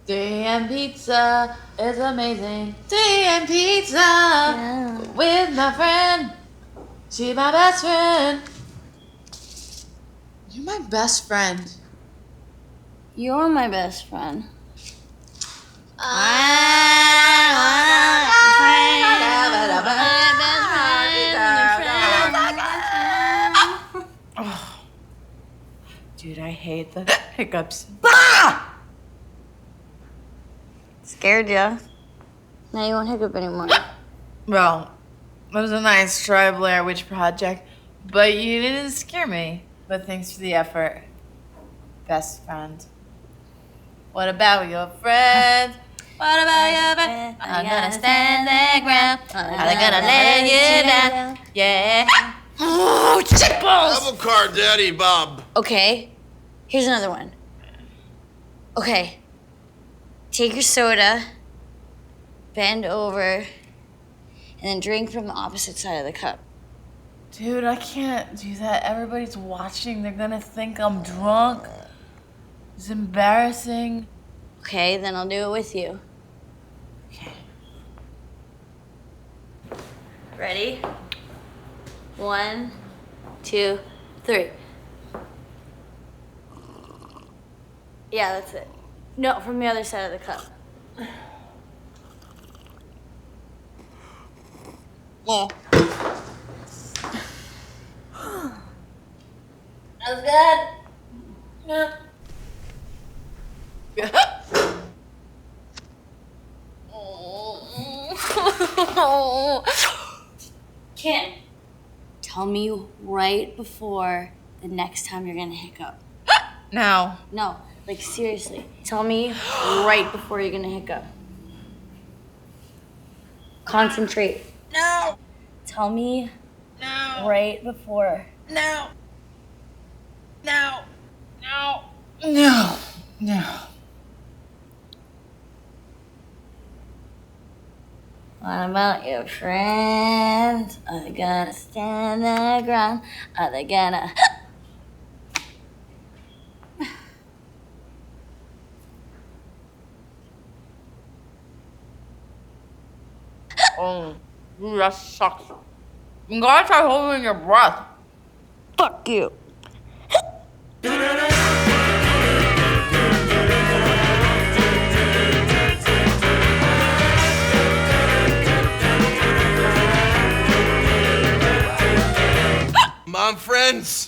3M pizza is amazing. 3M pizza with my friend. She's my best friend. You're my best friend. You're my best friend. Dude, I hate the hiccups. Scared ya? Now you won't hiccup anymore. Well, it was a nice try, Blair Witch Project, but you didn't scare me. But thanks for the effort, best friend. What about your friend? What about your friend? I'm gonna stand their ground. I'm gonna lay you down. Yeah. Oh, chip balls! Double car, Daddy Bob. Okay, here's another one. Okay, take your soda, bend over, and then drink from the opposite side of the cup. Dude, I can't do that. Everybody's watching. They're gonna think I'm drunk. It's embarrassing. Okay, then I'll do it with you. Okay. Ready? 1, 2, 3. Yeah, that's it. No, from the other side of the cup. Yeah. That was good. Yeah. Kim, tell me right before the next time you're gonna hiccup. Now. No, like seriously. Tell me right before you're gonna hiccup. Concentrate. No. Tell me No. right before. No. No. No. No. No. What about your friends? Are they gonna stand their ground? Are they gonna... Oh, dude, that sucks. You gotta try holding your breath. Fuck you. Come on, friends.